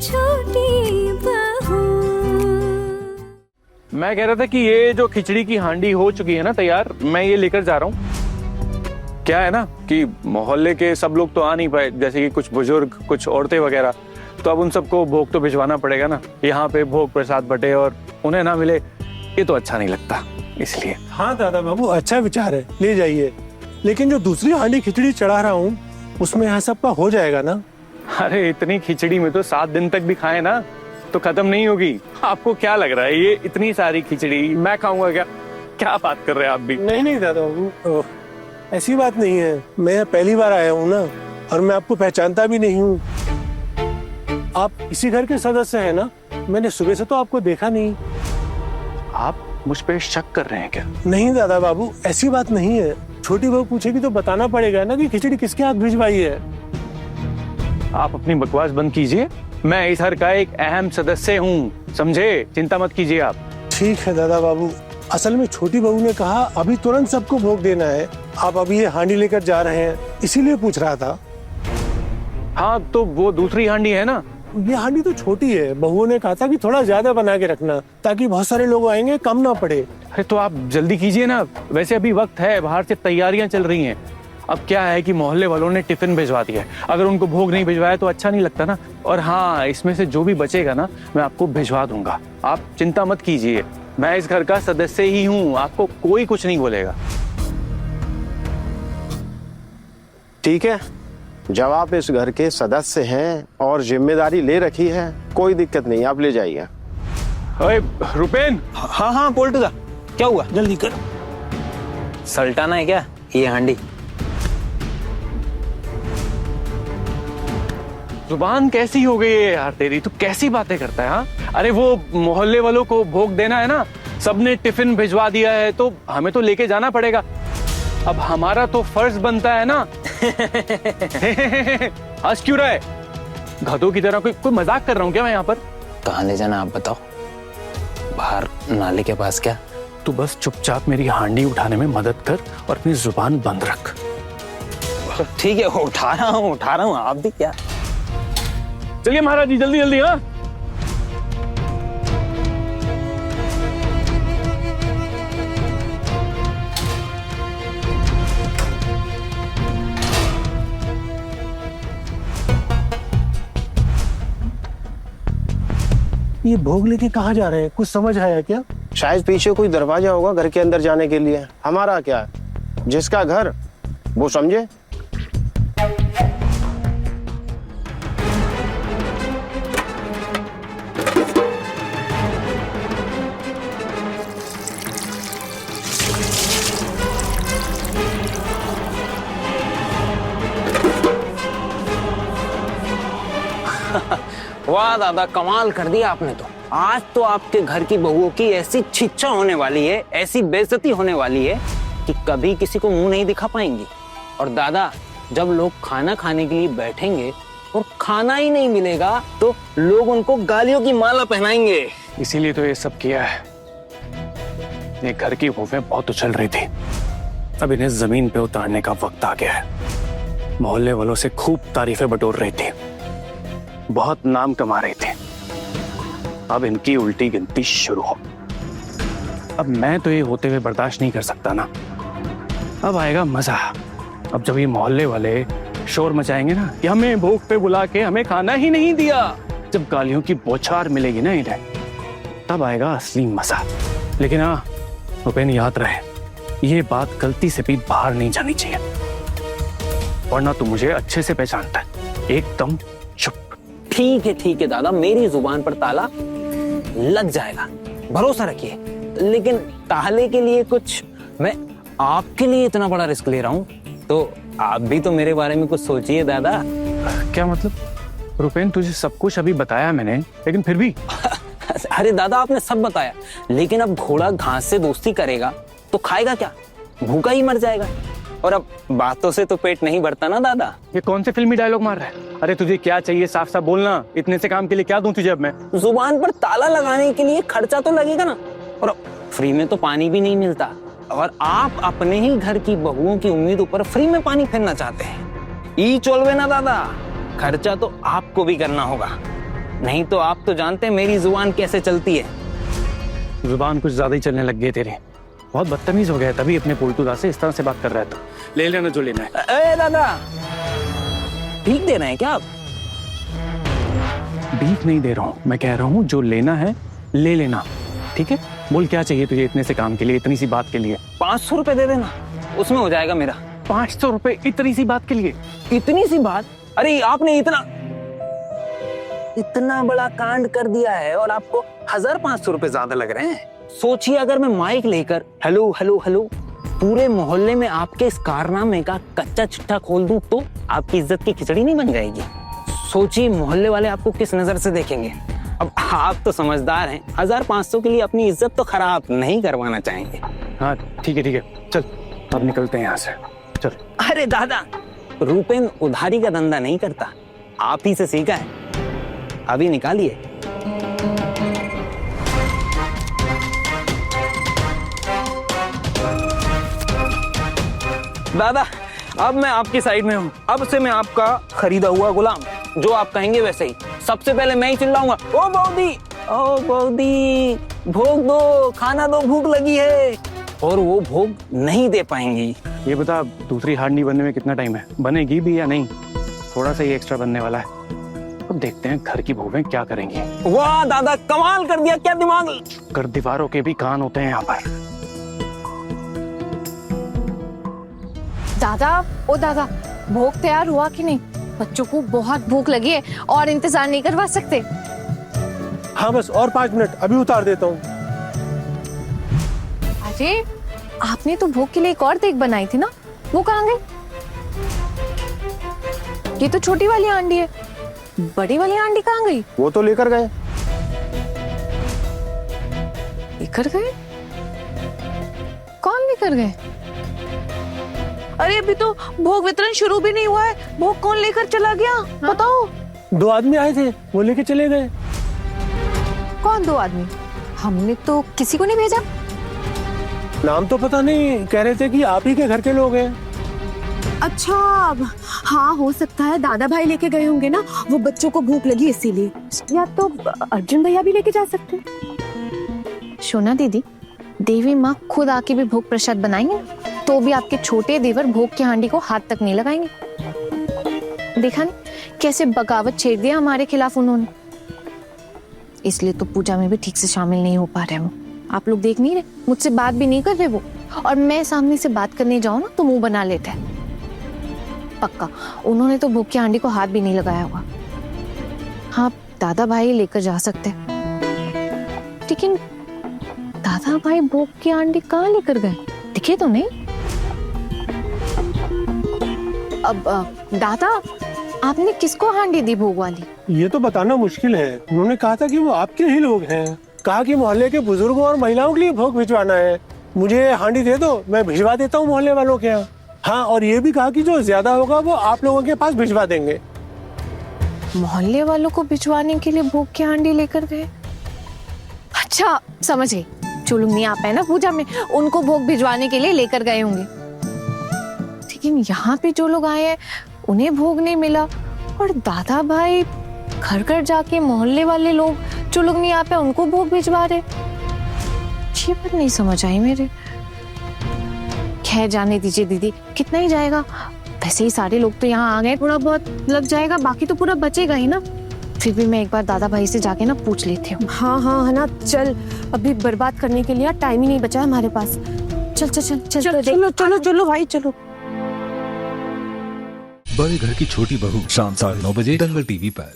छोटी बहू। मैं कह रहा था कि ये जो खिचड़ी की हांडी हो चुकी है ना तैयार, मैं ये लेकर जा रहा हूँ। क्या है ना कि मोहल्ले के सब लोग तो आ नहीं पाए, जैसे कि कुछ बुजुर्ग, कुछ औरतें वगैरह, तो अब उन सबको भोग तो भिजवाना पड़ेगा ना। यहाँ पे भोग प्रसाद बटे और उन्हें ना मिले, ये तो अच्छा नहीं लगता, इसलिए। हाँ दादा बाबू, अच्छा विचार है, ले जाइए। लेकिन जो दूसरी हांडी खिचड़ी चढ़ा रहा हूँ उसमें यहाँ सबका हो जाएगा ना? अरे इतनी खिचड़ी में तो 7 दिन तक भी खाए ना तो खत्म नहीं होगी। आपको क्या लग रहा है ये इतनी सारी खिचड़ी मैं खाऊंगा क्या? क्या बात कर रहे हैं आप भी? नहीं दादा बाबू, ऐसी बात नहीं है। मैं पहली बार आया हूँ ना, और मैं आपको पहचानता भी नहीं हूँ। आप इसी घर के सदस्य हैं ना? मैंने सुबह से तो आपको देखा नहीं। आप मुझ पे शक कर रहे हैं क्या? नहीं दादा बाबू, ऐसी बात नहीं है। छोटी बहू पूछेगी तो बताना पड़ेगा ना कि खिचड़ी किसके हाथ भिजवाई है। आप अपनी बकवास बंद कीजिए। मैं इस घर का एक अहम सदस्य हूँ, समझे? चिंता मत कीजिए आप। ठीक है दादा बाबू, असल में छोटी बहू ने कहा अभी तुरंत सबको भोग देना है। आप अभी ये हांडी लेकर जा रहे हैं, इसीलिए पूछ रहा था। हाँ तो वो दूसरी हांडी है ना? ये हांडी तो छोटी है। बहुओं ने कहा था कि थोड़ा ज्यादा बना के रखना, ताकि बहुत सारे लोग आएंगे, कम ना पड़े। अरे तो आप जल्दी कीजिए ना, वैसे अभी वक्त है, बाहर से तैयारियां चल रही हैं। अब क्या है कि मोहल्ले वालों ने टिफिन भिजवा दिया है, अगर उनको भोग नहीं भिजवाया तो अच्छा नहीं लगता ना। और हाँ, इसमें से जो भी बचेगा ना मैं आपको भिजवा दूंगा, आप चिंता मत कीजिए। मैं इस घर का सदस्य ही हूँ, आपको कोई कुछ नहीं बोलेगा। ठीक है, जब आप इस घर के सदस्य हैं और जिम्मेदारी ले रखी है, कोई दिक्कत नहीं, आप ले जाइए। अरे रुपेन। हाँ हाँ पोल्टूदा, क्या हुआ? जल्दी कर। सल्टाना है क्या ये हांडी? जुबान कैसी हो गई है यार तेरी, तू कैसी बातें करता है? हाँ, अरे वो मोहल्ले वालों को भोग देना है ना, सबने टिफिन भिजवा दिया है तो हमें तो लेके जाना पड़ेगा। अब हमारा तो फर्ज बनता है ना। हंस क्यों रहा है? गधों की तरह कोई मजाक कर रहा हूँ क्या मैं यहाँ पर? कहाँ ले जाना आप बताओ? बाहर नाले के पास क्या? तू बस चुपचाप मेरी हांडी उठाने में मदद कर और अपनी जुबान बंद रख। ठीक है, उठा रहा हूँ, आप भी क्या? चलिए महाराज जी, जल्दी जल्दी। हाँ ये भोग लेके कहाँ जा रहे हैं, कुछ समझ आया क्या? शायद पीछे कोई दरवाजा होगा घर के अंदर जाने के लिए। हमारा क्या है, जिसका घर वो समझे। वाह दादा, कमाल कर दिया आपने तो। आज तो आपके घर की बहुओं की ऐसी छिच्चा होने वाली है, ऐसी बेइज्जती होने वाली है कि कभी किसी को मुंह नहीं दिखा पाएंगी। और दादा, जब लोग खाना खाने के लिए बैठेंगे और खाना ही नहीं मिलेगा तो लोग उनको गालियों की माला पहनाएंगे। इसीलिए तो ये सब किया है। ये घर की भूखें बहुत उछल रही थी, अब इन्हें जमीन पे उतारने का वक्त आ गया है। मोहल्ले वालों से खूब तारीफें बटोर रही थी, बहुत नाम कमा रही थी। अब इनकी उल्टी गिनती शुरू हो। अब मैं तो ये होते हुए बर्दाश्त नहीं कर सकता ना। अब आएगा मजा। अब जब ये मोहल्ले वाले शोर मचाएंगे ना कि हमें भूख पे बुला के हमें खाना ही नहीं दिया, जब गालियों की बौछार मिलेगी ना इन्हें, तब आएगा असली मजा। लेकिन हाँ रुपेन, याद रहे, ये बात गलती से भी बाहर नहीं जानी चाहिए, वरना तू मुझे अच्छे से पहचानता है। एकदम चुप। ठीक है दादा, मेरी जुबान पर ताला लग जाएगा, भरोसा रखिए। लेकिन ताले के लिए कुछ, मैं आपके लिए इतना बड़ा रिस्क ले रहा हूँ तो आप भी तो मेरे बारे में कुछ सोचिए दादा। क्या मतलब? रुपेन, तुझे सब कुछ अभी बताया मैंने, लेकिन फिर भी। अरे दादा, आपने सब बताया, लेकिन अब घोड़ा घास से दोस्ती करेगा तो खाएगा क्या? भूखा ही मर जाएगा। और अब बातों से तो पेट नहीं भरता ना दादा। ये कौन से फिल्मी डायलॉग मार रहा है? अरे तुझे क्या चाहिए, साफ साफ बोलना। इतने से काम के लिए क्या दूं तुझे अब मैं? जुबान पर ताला लगाने के लिए खर्चा तो लगेगा ना, और अब फ्री में तो पानी भी नहीं मिलता। और आप अपने ही घर की बहुओं की उम्मीदों पर फ्री में पानी फेरना चाहते हैं। ई चोलवे ना दादा, खर्चा तो आपको भी करना होगा। नहीं तो आप तो जानते हैं मेरी जुबान कैसे चलती है। जुबान कुछ ज्यादा ही चलने लग गई तेरी। बहुत बदतमीज हो गया, तभी अपने पोल्टू से इस तरह से बात कर रहा था। ले लेना जो लेना है। ए दादा, ठीक दे रहे हैं क्या आप? भीख नहीं दे रहा हूँ, मैं कह रहा हूँ जो लेना है ले लेना, ठीक है? बोल क्या चाहिए तुझे इतने से काम के लिए, इतनी सी बात के लिए? 500 रुपए दे देना, उसमें हो जाएगा मेरा। 500 रुपए इतनी सी बात के लिए? इतनी सी बात? अरे आपने इतना बड़ा कांड कर दिया है और आपको 1500 रुपए ज्यादा लग रहे हैं। सोचिए अगर मैं माइक लेकर हेलो हेलो हेलो पूरे मोहल्ले में आपके इस कारनामे का कच्चा चिट्ठा खोल दूं तो आपकी इज्जत की खिचड़ी नहीं बन जाएगी? सोचिए मोहल्ले वाले आपको किस नजर से देखेंगे। अब आप तो समझदार हैं, 1500 के लिए अपनी इज्जत तो खराब नहीं करवाना चाहेंगे। हाँ ठीक है, चल अब निकलते हैं यहाँ से, चल। अरे दादा, रूपेन उधारी का धंधा नहीं करता, आप ही से सीखा है, अभी निकालिए। दादा, अब मैं आपकी साइड में हूँ, अब से मैं आपका खरीदा हुआ गुलाम, जो आप कहेंगे वैसे ही। सबसे पहले मैं ही चिल्लाऊंगा, ओ बौदी भोग दो, खाना दो, भूख लगी है, और वो भोग नहीं दे पाएंगी। ये बता दूसरी हांडी बनने में कितना टाइम है, बनेगी भी या नहीं? थोड़ा सा ही एक्स्ट्रा बनने वाला है, अब देखते हैं घर की बहुएं क्या करेंगी। वाह दादा, कमाल कर दिया, क्या दिमाग। कर दीवारों के भी कान होते हैं यहाँ पर। दादा, ओ दादा, भोग तैयार हुआ कि नहीं? बच्चों को बहुत भूख लगी है और इंतजार नहीं करवा सकते। हाँ बस और 5 मिनट, अभी उतार देता हूँ। अरे आपने तो भोग के लिए एक और देग बनाई थी ना, वो कहाँ गई? ये तो छोटी वाली हांडी है, बड़ी वाली हांडी कहाँ गई? वो तो लेकर गए। लेकर गए? कौन लेकर गए? अरे अभी तो भोग वितरण शुरू भी नहीं हुआ है, भोग कौन लेकर चला गया? हाँ? बताओ। 2 आदमी आए थे, वो लेके चले गए। कौन 2 आदमी? हमने तो किसी को नहीं भेजा। नाम तो पता नहीं, कह रहे थे कि आप ही के घर के लोग हैं। अच्छा, हाँ हो सकता है दादा भाई लेके गए होंगे ना, वो बच्चों को भूख लगी इसीलिए। या तो अर्जुन भैया भी लेके जा सकते हैं। शोना दीदी, देवी माँ खुद आके भी भोग प्रसाद बनाएंगे तो भी आपके छोटे देवर भोग की हांडी को हाथ तक नहीं लगाएंगे। देखा नहीं कैसे बगावत छेड़ दिया हमारे खिलाफ उन्होंने। इसलिए तो पूजा में भी ठीक से शामिल नहीं हो पा रहे वो। आप लोग देख नहीं रहे, मुझसे बात भी नहीं कर रहे वो, और मैं सामने से बात करने जाऊं ना तो मुंह बना लेते हैं। पक्का उन्होंने तो भोग की हांडी को हाथ भी नहीं लगाया होगा। हाँ, दादा भाई लेकर जा सकते हैं, लेकिन दादा भाई भोग की हांडी कहाँ लेकर गए? दिखे तो नहीं। अब दादा, आपने किसको हांडी दी भोग वाली? ये तो बताना मुश्किल है। उन्होंने कहा था कि वो आपके ही लोग हैं, कहा कि मोहल्ले के बुजुर्गों और महिलाओं के लिए भोग भिजवाना है। मुझे हांडी दे दो, मैं भिजवा देता हूँ मोहल्ले वालों के यहाँ। हाँ, और ये भी कहा कि जो ज्यादा होगा वो आप लोगों के पास भिजवा देंगे। मोहल्ले वालों को भिजवाने के लिए भोग की हांडी लेकर गए? अच्छा समझ गई, जो लोग नहीं आ पाए ना पूजा में, उनको भोग भिजवाने के लिए लेकर गए होंगे। लेकिन यहाँ पे जो लोग आए हैं उन्हें भोग नहीं मिला, और दादा भाई घर घर जाके मोहल्ले वाले लोग जो लोग नहीं आ पाए उनको भोग भिजवा रहे। ये बात नहीं समझ आई मेरे। खैर जाने दीजिए दीदी, कितना ही जाएगा, वैसे ही सारे लोग तो यहाँ आ गए, थोड़ा बहुत लग जाएगा, बाकी तो पूरा बचेगा ही ना। फिर भी मैं एक बार दादा भाई से जाके ना पूछ लेती हूँ। हाँ है ना, चल, अभी बर्बाद करने के लिए टाइम ही नहीं बचा हमारे पास। चल चल चल चल चल चलो चलो चलो भाई चलो। बड़े घर की छोटी बहू शाम 9:30 दंगल टीवी पर।